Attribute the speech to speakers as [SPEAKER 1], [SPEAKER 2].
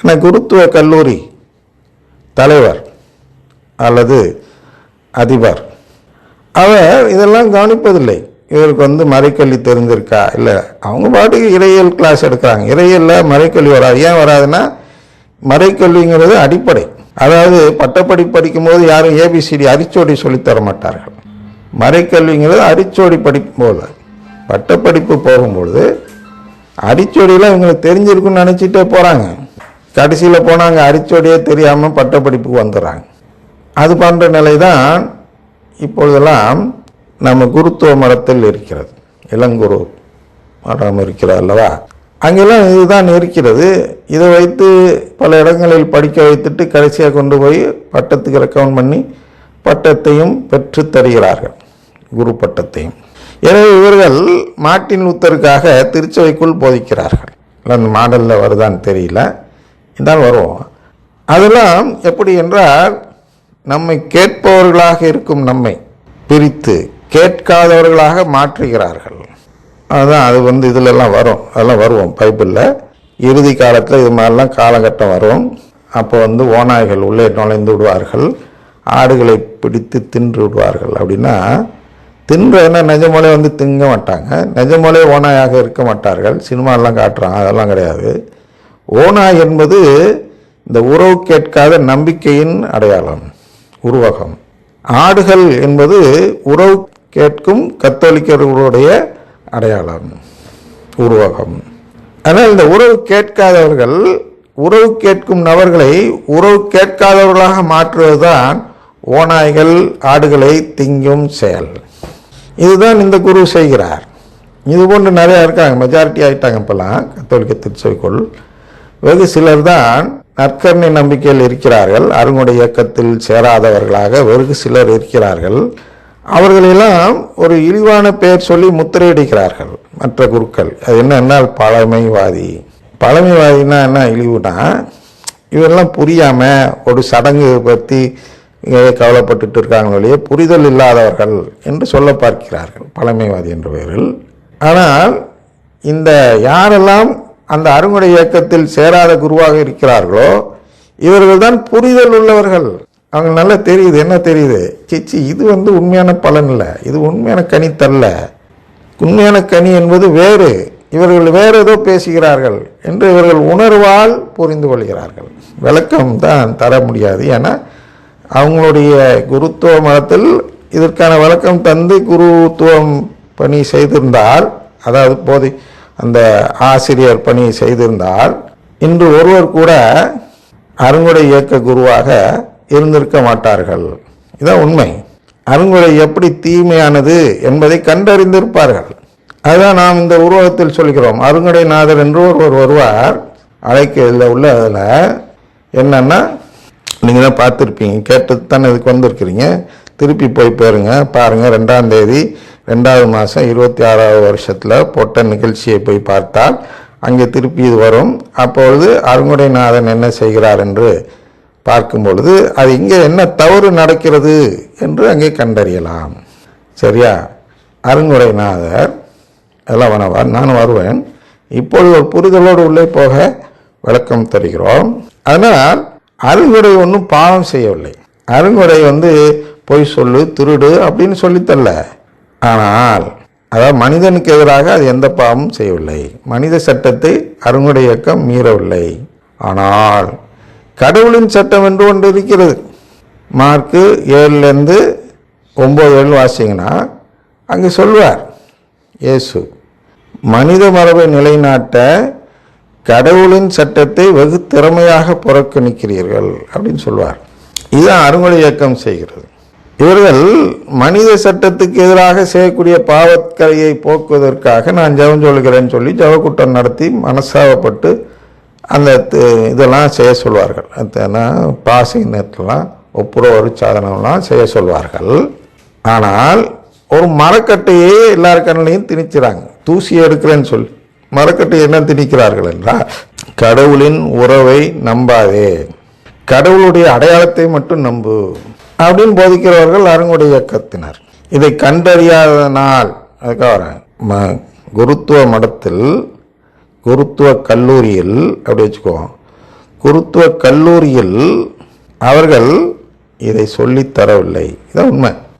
[SPEAKER 1] ஆனால் குருத்துவ கல்லூரி தலைவர் அல்லது அதிபர் அவர் இதெல்லாம் கவனிப்பதில்லை. இவருக்கு மறைக்கல்வி தெரிஞ்சிருக்கா, இல்லை, அவங்க பாட்டுக்கு இறையியல் கிளாஸ் எடுக்கிறாங்க. இறையியலில் மறைக்கல்வி வராது. ஏன் வராதுன்னா, மறைக்கல்விங்கிறது அடிப்படை. அதாவது பட்டப்படிப்பு படிக்கும்போது யாரும் ஏபிசிடி அரிச்சோடி சொல்லித்தர மாட்டார்கள். மறைக்கல்விங்கிறது அரிச்சோடி படிக்கும் போது, பட்டப்படிப்பு போகும்பொழுது அரிச்சோடியில் இவங்களுக்கு தெரிஞ்சிருக்குன்னு நினச்சிட்டே போகிறாங்க. கடைசியில் போனாங்க அரிச்சோடியே தெரியாமல் பட்டப்படிப்புக்கு வந்துடுறாங்க. அது போன்ற நிலை தான் இப்பொழுதெல்லாம் நம்ம குருத்துவ மடத்தில் இருக்கிறது. இளங்குரு மடம் இருக்கிறது அல்லவா, அங்கெல்லாம் இதுதான் இருக்கிறது. இதை வைத்து பல இடங்களில் படிக்க வைத்துட்டு கடைசியாக கொண்டு போய் பட்டத்துக்கு ரெக்கமெண்ட் பண்ணி பட்டத்தையும் பெற்று தருகிறார்கள், குரு பட்டத்தையும். எனவே இவர்கள் மார்ட்டின் லூத்தருக்காக திருச்சபைக்குள் போதிக்கிறார்கள். அந்த மாடலில் வருதான்னு தெரியல, இதான் வரும். அதெல்லாம் எப்படி என்றால், நம்மை கேட்பவர்களாக இருக்கும் நம்மை பிரித்து கேட்காதவர்களாக மாற்றுகிறார்கள். அதுதான் அது இதிலெல்லாம் வரும். அதெல்லாம் வருவோம் பைபிளில். இறுதி காலத்தில் இது மாதிரிலாம் காலகட்டம் வரும். அப்போ ஓநாய்கள் உள்ளே நுழைந்து விடுவார்கள், ஆடுகளை பிடித்து தின்று விடுவார்கள். அப்படின்னா தின்றதுன்னா நிஜமோலே திங்க மாட்டாங்க, நிஜமோலே ஓநாயாக இருக்க மாட்டார்கள். சினிமாலாம் காட்டுறாங்க, அதெல்லாம் கிடையாது. ஓநாய் என்பது இந்த உறவு கேட்காத நம்பிக்கையின் அடையாளம், உருவகம். ஆடுகள் என்பது உறவு கேட்கும் கத்தோலிக்கர்களுடைய அடையாளம், உருவகம். ஆனால் இந்த உறவு கேட்காதவர்கள் உறவு கேட்கும் நபர்களை உறவு கேட்காதவர்களாக மாற்றுவதுதான் ஓநாய்கள் ஆடுகளை திங்கும் செயல். இதுதான் இந்த குரு செய்கிறார். இது போன்று நிறையா இருக்காங்க, மெஜாரிட்டி ஆகிட்டாங்க இப்போல்லாம் கத்தோலிக்க திருச்சபைக்குள். வெகு சிலர் தான் நற்கருணை நம்பிக்கையில் இருக்கிறார்கள். அருங்குடை இயக்கத்தில் சேராதவர்களாக வெகு சிலர் இருக்கிறார்கள். அவர்களெல்லாம் ஒரு இழிவான பெயர் சொல்லி முத்திரையிடுகிறார்கள் மற்ற குருக்கள். அது என்ன பழமைவாதி. பழமைவாதினா என்ன இழிவுனா, இவரெல்லாம் புரியாமல் ஒரு சடங்கு பற்றி கவலைப்பட்டு இருக்காங்களே, புரிதல் இல்லாதவர்கள் என்று சொல்ல பார்க்கிறார்கள் பழமைவாதி என்ற பெயரில். ஆனால் இந்த யாரெல்லாம் அந்த அருங்குடை இயக்கத்தில் சேராத குருவாக இருக்கிறார்களோ இவர்கள் தான் புரிதல் உள்ளவர்கள். அவங்க நல்லா தெரியுது, என்ன தெரியுது, சிச்சி இது உண்மையான பலன் இல்லை, இது உண்மையான கனி தரல, உண்மையான கனி என்பது வேறு, இவர்கள் வேறு ஏதோ பேசுகிறார்கள் என்று இவர்கள் உணர்வால் புரிந்து கொள்கிறார்கள். விளக்கம் தான் தர முடியாது. ஏன்னா அவங்களுடைய குருத்துவ மதத்தில் இதற்கான விளக்கம் தந்து குருத்துவம் பணி செய்திருந்தால், அதாவது அந்த ஆசிரியர் பணி செய்திருந்தால், இன்று ஒருவர் கூட அருங்குடை இயக்க குருவாக இருந்திருக்க மாட்டார்கள். இதுதான் உண்மை. அருங்குடை எப்படி தீமையானது என்பதை கண்டறிந்திருப்பார்கள். அதுதான் நாம் இந்த உருவகத்தில் சொல்கிறோம். அருங்குடை நாதர் என்று ஒருவர் வருவார். அழைக்கிறதுல உள்ள அதில் என்னன்னா, நீங்கள் தான் பார்த்துருப்பீங்க, கேட்டு தானே இதுக்கு வந்திருக்கிறீங்க. திருப்பி போய் பாருங்கள். 2ஆம் தேதி 2வது மாதம் 26வது வருஷத்தில் போட்ட நிகழ்ச்சியை போய் பார்த்தால் அங்கே திருப்பி இது வரும். அப்பொழுது அருங்குடைநாதன் என்ன செய்கிறார் என்று பார்க்கும் பொழுது அது இங்கே என்ன தவறு நடக்கிறது என்று அங்கே கண்டறியலாம். சரியா? அருங்குடைநாதர் எல்லாம் வனவார், நானும் வருவேன். இப்பொழுது ஒரு புரிதலோடு உள்ளே போக விளக்கம் தருகிறோம். அதனால் அருங்குடை ஒன்றும் பாவம் செய்யவில்லை. அருங்குடை பொய் சொல்லு, திருடு அப்படின்னு சொல்லித்தரல. ஆனால் அதாவது மனிதனுக்கு எதிராக அது எந்த பாவமும் செய்யவில்லை. மனித சட்டத்தை அருங்குடை இயக்கம் மீறவில்லை. ஆனால் கடவுளின் சட்டம் என்று ஒன்று இருக்கிறது. மார்க்கு 7லேருந்து 9 வாசிங்கன்னா அங்கே சொல்வார் இயேசு, மனித மரபை நிலைநாட்ட கடவுளின் சட்டத்தை வெகு திறமையாக புறக்கணிக்கிறீர்கள் அப்படின்னு சொல்வார். இதுதான் அருங்குடை இயக்கம் செய்கிறது. இவர்கள் மனித சட்டத்துக்கு எதிராக செய்யக்கூடிய பாவக்கரையை போக்குவதற்காக நான் ஜெபம் சொல்கிறேன்னு சொல்லி ஜெபக்கூட்டம் நடத்தி மனசாவப்பட்டு அந்த இதெல்லாம் செய்ய சொல்வார்கள். பாசிங் நேரத்துலாம் ஒப்புரவு சாதனம்லாம் செய்ய சொல்வார்கள். ஆனால் ஒரு மரக்கட்டையே எல்லார் கண்ணையும் திணிக்கிறாங்க. தூசி எடுக்கிறேன்னு சொல்லி மரக்கட்டை என்ன திணிக்கிறார்கள் என்றால், கடவுளின் உறவை நம்பாதே, கடவுளுடைய அடையாளத்தை மட்டும் நம்பு அப்படின்னு போதிக்கிறவர்கள் அருங்குடை இயக்கத்தினர். இதை கண்டறியாதனால் அதுக்காக குருத்துவ மடத்தில், குருத்துவ கல்லூரியில் அப்படி வச்சுக்குவோம், குருத்துவ கல்லூரியில் அவர்கள் இதை சொல்லித் தரவில்லை. இதான் உண்மை.